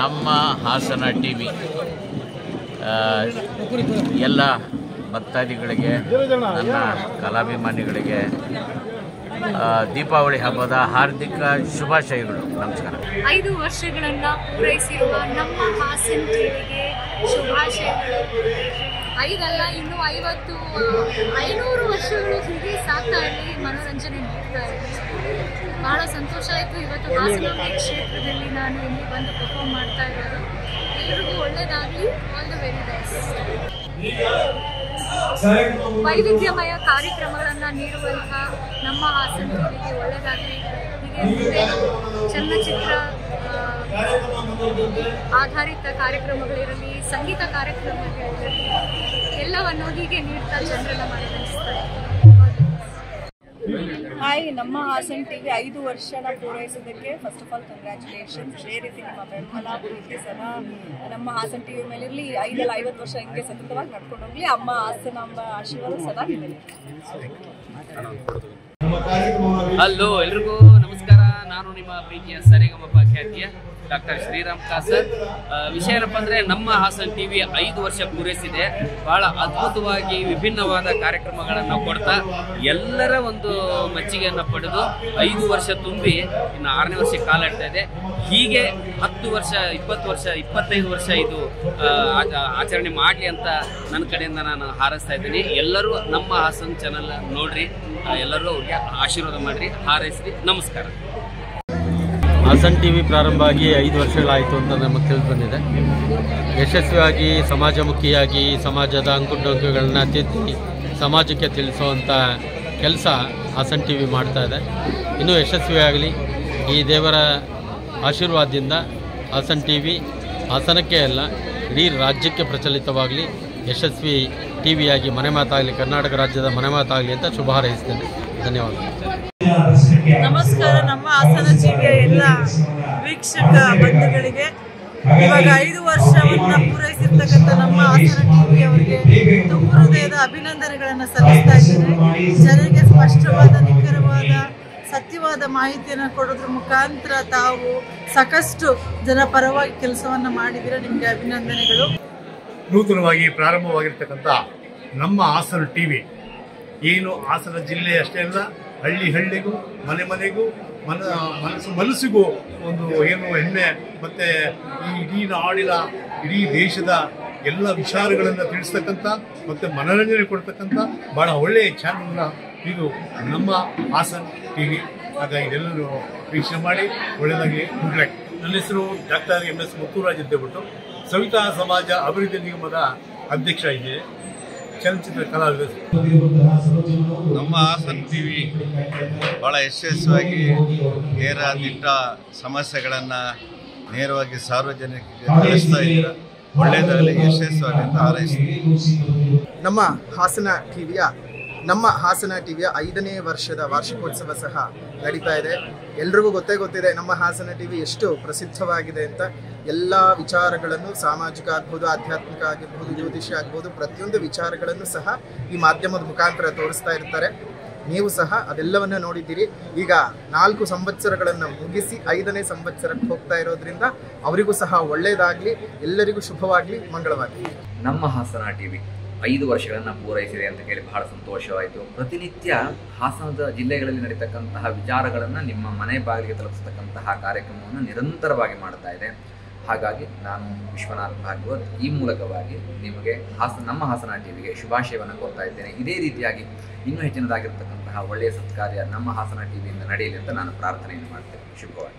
ನಮ್ಮ ಹಾಸನ ಟಿವಿ ಎಲ್ಲ ಭಕ್ತಾದಿಗಳಿಗೆ, ನನ್ನ ಕಲಾಭಿಮಾನಿಗಳಿಗೆ ದೀಪಾವಳಿ ಹಬ್ಬದ ಹಾರ್ದಿಕ ಶುಭಾಶಯಗಳು. ನಮಸ್ಕಾರ. 5 ವರ್ಷಗಳನ್ನು ಪೂರೈಸಿರುವ ನಮ್ಮ ಹಾಸನ ಟಿವಿಗೆ ಶುಭಾಶಯಗಳು. 5 ಅಲ್ಲ, ಇನ್ನೂ 50, 500 ವರ್ಷಗಳು ಹೀಗೆ ಸಾಕ್ತಾ ಇರಲಿ, ಮನೋರಂಜನೆ ನೀಡ್ತಾ ಇರಲಿ. ಬಹಳ ಸಂತೋಷ ಆಯಿತು. ಇವತ್ತು ಹಾಸನ ಕ್ಷೇತ್ರದಲ್ಲಿ ನಾನು ಇಲ್ಲಿ ಬಂದು ಪರ್ಫಾರ್ಮ್ ಮಾಡ್ತಾ ಇರೋದು. ಎಲ್ರಿಗೂ ಒಳ್ಳೆಯದಾಗಲಿ. All the very best. ವೈವಿಧ್ಯಮಯ ಕಾರ್ಯಕ್ರಮಗಳನ್ನು ನೀಡುವಂಥ ನಮ್ಮ ಹಾಸನ ಟಿವಿಗೆ ಒಳ್ಳೆಯದಾಗಲಿ. ಹೀಗೆ ಚಲನಚಿತ್ರ ಆಧಾರಿತ ಕಾರ್ಯಕ್ರಮಗಳಿರಲಿ, ಸಂಗೀತ ಕಾರ್ಯಕ್ರಮಗಳಿರಲಿ, ಎಲ್ಲವನ್ನು ಹೀಗೆ ನೀಡ್ತಾ ಜನರನ್ನ ಮನರಂಜಿಸ್ತಾರೆ. ಹಾಯ್, ನಮ್ಮ ಹಾಸನ ಟಿವಿ 5 ವರ್ಷನ ಪೂರೈಸೋದಕ್ಕೆ ಫಸ್ಟ್ ಆಫ್ ಆಲ್ ಕಂಗ್ರ್ಯಾಚುಲೇಷನ್ಸ್. ಇದೇ ರೀತಿ ನಿಮ್ಮ ಬೆಂಬಲ ಪ್ರೀತಿ ಸದಾ ನಮ್ಮ ಹಾಸನ ಟಿವಿ ಮೇಲೆ ಇರಲಿ. 5 ಅಲ್ಲ 50 ವರ್ಷ ಹಿಂಗೆ ಸತತವಾಗಿ ನಡ್ಕೊಂಡು ಹೋಗ್ಲಿ. ಅಮ್ಮ ಹಾಸನ ಅಮ್ಮ ಆಶೀರ್ವಾದ ಸದಾ ಇದೆ. ಹಲೋ, ಎಲ್ರಿಗೂ ನಮಸ್ಕಾರ. ನಾನು ನಿಮ್ಮ ಪ್ರೀತಿಯ ಸರಿಗಮಪ ಖ್ಯಾತಿಯ ಡಾಕ್ಟರ್ ಶ್ರೀರಾಮ್ ಕಾಸರ್. ವಿಷಯ ಏನಪ್ಪ ಅಂದರೆ, ನಮ್ಮ ಹಾಸನ ಟಿವಿ 5 ವರ್ಷ ಪೂರೈಸಿದೆ. ಬಹಳ ಅದ್ಭುತವಾಗಿ ವಿಭಿನ್ನವಾದ ಕಾರ್ಯಕ್ರಮಗಳನ್ನು ಕೊಡ್ತಾ ಎಲ್ಲರ ಒಂದು ಮೆಚ್ಚುಗೆಯನ್ನು ಪಡೆದು 5 ವರ್ಷ ತುಂಬಿ ಇನ್ನು 6ನೇ ವರ್ಷಕ್ಕೆ ಕಾಲಿಡ್ತಾ ಇದೆ. ಹೀಗೆ 10 ವರ್ಷ, 20 ವರ್ಷ, 25 ವರ್ಷ ಇದು ಆಚರಣೆ ಮಾಡಲಿ ಅಂತ ನನ್ನ ಕಡೆಯಿಂದ ನಾನು ಹಾರೈಸ್ತಾ ಇದ್ದೀನಿ. ಎಲ್ಲರೂ ನಮ್ಮ ಹಾಸನ ಚಾನಲ್ ನೋಡ್ರಿ, ಎಲ್ಲರೂ ಅವ್ರಿಗೆ ಆಶೀರ್ವಾದ ಮಾಡಿರಿ, ಹಾರೈಸ್ರಿ. ನಮಸ್ಕಾರ. ಹಾಸನ ಟಿವಿ ಪ್ರಾರಂಭ ಆಗಿ 5 ವರ್ಷಗಳಾಯಿತು ಅಂತ ನಮಗೆ ತಿಳಿದು ಬಂದಿದೆ. ಯಶಸ್ವಿಯಾಗಿ ಸಮಾಜಮುಖಿಯಾಗಿ ಸಮಾಜದ ಅಂಕುಡೊಂಕುಗಳನ್ನ ತಿದ್ದಿ ಸಮಾಜಕ್ಕೆ ತಿಳಿಸುವಂಥ ಕೆಲಸ ಹಾಸನ ಟಿವಿ ಮಾಡ್ತಾ ಇದೆ. ಇನ್ನೂ ಯಶಸ್ವಿಯಾಗಲಿ. ಈ ದೇವರ ಆಶೀರ್ವಾದದಿಂದ ಹಾಸನ ಟಿವಿ ಹಾಸನಕ್ಕೆ ಅಲ್ಲ, ಇಡೀ ರಾಜ್ಯಕ್ಕೆ ಪ್ರಚಲಿತವಾಗಲಿ, ಯಶಸ್ವಿ ಟಿವಿಯಾಗಿ ಮನೆ ಮಾತಾಗಲಿ, ಕರ್ನಾಟಕ ರಾಜ್ಯದ ಮನೆ ಮಾತಾಗಲಿ ಅಂತ ಶುಭ ಹಾರೈಸ್ತೇನೆ. ಧನ್ಯವಾದಗಳು. ನಮಸ್ಕಾರ. ನಮ್ಮ ಹಾಸನ ಟಿವಿಯ ಎಲ್ಲ ವೀಕ್ಷಕ ಬಂಧುಗಳಿಗೆ ಇವಾಗ 5 ವರ್ಷವನ್ನು ಪೂರೈಸಿರ್ತಕ್ಕಂಥ ನಮ್ಮ ಹಾಸನ ಟಿವಿ ಅವರಿಗೆ ತುಂಬ ಹೃದಯದ ಅಭಿನಂದನೆಗಳನ್ನು ಸಲ್ಲಿಸ್ತಾ ಇದ್ದೇನೆ. ಜನರಿಗೆ ಸ್ಪಷ್ಟವಾದ, ನಿಖರವಾದ, ಸತ್ಯವಾದ ಮಾಹಿತಿಯನ್ನು ಕೊಡೋದ್ರ ಮುಖಾಂತರ ತಾವು ಸಾಕಷ್ಟು ಜನ ಪರವಾಗಿ ಕೆಲಸವನ್ನು ಮಾಡಿದ್ದೀರಾ. ನಿಮಗೆ ಅಭಿನಂದನೆಗಳು. ನೂತನವಾಗಿ ಪ್ರಾರಂಭವಾಗಿರ್ತಕ್ಕಂಥ ನಮ್ಮ ಹಾಸನ ಟಿವಿ ಏನು ಹಾಸನ ಜಿಲ್ಲೆ ಅಷ್ಟೇ ಅಲ್ಲ, ಹಳ್ಳಿ ಹಳ್ಳಿಗೂ, ಮನೆ ಮನೆಗೂ, ಮನಸ್ಸಿಗೂ ಒಂದು ಏನು ಹೆಮ್ಮೆ, ಮತ್ತು ಈ ಇಡೀ ನಾಡಿನ, ಇಡೀ ದೇಶದ ಎಲ್ಲ ವಿಚಾರಗಳನ್ನು ತಿಳಿಸ್ತಕ್ಕಂಥ ಮತ್ತು ಮನೋರಂಜನೆ ಕೊಡ್ತಕ್ಕಂಥ ಭಾಳ ಒಳ್ಳೆಯ ಚಾನಲ್ನ ಇದು ನಮ್ಮ ಹಾಸನ ಟಿವಿ. ಹಾಗಾಗಿ ಎಲ್ಲರೂ ವೀಕ್ಷಣೆ ಮಾಡಿ ಒಳ್ಳೆಯದಾಗಿ ಉಂಟಾಗಿ. ನನ್ನ ಹೆಸರು ಡಾಕ್ಟರ್ MS ಮುತ್ತುರಾಜ್ ಅಂತೇಳ್ಬಿಟ್ಟು ಸವಿತಾ ಸಮಾಜ ಅಭಿವೃದ್ಧಿ ನಿಗಮದ ಅಧ್ಯಕ್ಷ ಇದ್ದೇನೆ, ಚಲನಚಿತ್ರ ಕಲಾವಿದ. ನಮ್ಮ ಹಾಸನ ಟಿವಿ ಭಾಳ ಯಶಸ್ವಿಯಾಗಿ ನೇರ ದಿಟ್ಟ ಸಮಸ್ಯೆಗಳನ್ನು ನೇರವಾಗಿ ಸಾರ್ವಜನಿಕರಿಗೆ ತಿಳಿಸ್ತಾ ಇದ್ದೀರಾ. ಒಳ್ಳೆಯದಾಗಲಿ, ಯಶಸ್ವಿಯಾಗಲಿ ಅಂತ ಹಾರೈಸ್ತೀವಿ. ನಮ್ಮ ಹಾಸನ ಟಿವಿಯ 5ನೇ ವರ್ಷದ ವಾರ್ಷಿಕೋತ್ಸವ ಸಹ ನಡೀತಾ ಇದೆ. ಎಲ್ರಿಗೂ ಗೊತ್ತಿದೆ ನಮ್ಮ ಹಾಸನ ಟಿವಿ ಎಷ್ಟು ಪ್ರಸಿದ್ಧವಾಗಿದೆ ಅಂತ. ಎಲ್ಲ ವಿಚಾರಗಳನ್ನು, ಸಾಮಾಜಿಕ ಆಗ್ಬೋದು, ಆಧ್ಯಾತ್ಮಿಕ ಆಗಿರ್ಬೋದು, ಜ್ಯೋತಿಷ್ಯ ಆಗ್ಬೋದು, ಪ್ರತಿಯೊಂದು ವಿಚಾರಗಳನ್ನು ಸಹ ಈ ಮಾಧ್ಯಮದ ಮುಖಾಂತರ ತೋರಿಸ್ತಾ ಇರ್ತಾರೆ. ನೀವು ಸಹ ಅದೆಲ್ಲವನ್ನ ನೋಡಿದ್ದೀರಿ. ಈಗ 4 ಸಂವತ್ಸರಗಳನ್ನು ಮುಗಿಸಿ 5ನೇ ಸಂವತ್ಸರಕ್ಕೆ ಹೋಗ್ತಾ ಇರೋದ್ರಿಂದ ಅವರಿಗೂ ಸಹ ಒಳ್ಳೆಯದಾಗಲಿ, ಎಲ್ಲರಿಗೂ ಶುಭವಾಗಲಿ, ಮಂಗಳವಾಗಲಿ. ನಮ್ಮ ಹಾಸನ ಟಿವಿ 5 ವರ್ಷಗಳನ್ನು ಪೂರೈಸಿದೆ ಅಂತ ಕೇಳಿ ಬಹಳ ಸಂತೋಷವಾಯಿತು. ಪ್ರತಿನಿತ್ಯ ಹಾಸನದ ಜಿಲ್ಲೆಗಳಲ್ಲಿ ನಡೀತಕ್ಕಂತಹ ವಿಚಾರಗಳನ್ನು ನಿಮ್ಮ ಮನೆ ಬಾಗಿಲಿಗೆ ತಲುಪಿಸ್ತಕ್ಕಂತಹ ಕಾರ್ಯಕ್ರಮವನ್ನು ನಿರಂತರವಾಗಿ ಮಾಡ್ತಾ ಇದೆ. ಹಾಗಾಗಿ ನಾನು ವಿಶ್ವನಾಥ್ ಭಾಗವತ್ ಈ ಮೂಲಕವಾಗಿ ನಿಮಗೆ ನಮ್ಮ ಹಾಸನ ಟಿವಿಗೆ ಶುಭಾಶಯವನ್ನು ಕೋರ್ತಾ ಇದ್ದೇನೆ. ಇದೇ ರೀತಿಯಾಗಿ ಇನ್ನೂ ಹೆಚ್ಚಿನದಾಗಿರ್ತಕ್ಕಂತಹ ಒಳ್ಳೆಯ ಸತ್ಕಾರ್ಯ ನಮ್ಮ ಹಾಸನ ಟಿವಿಯಿಂದ ನಡೆಯಲಿ ಅಂತ ನಾನು ಪ್ರಾರ್ಥನೆಯನ್ನು ಮಾಡ್ತೇನೆ. ಶುಭವಾಗಿ.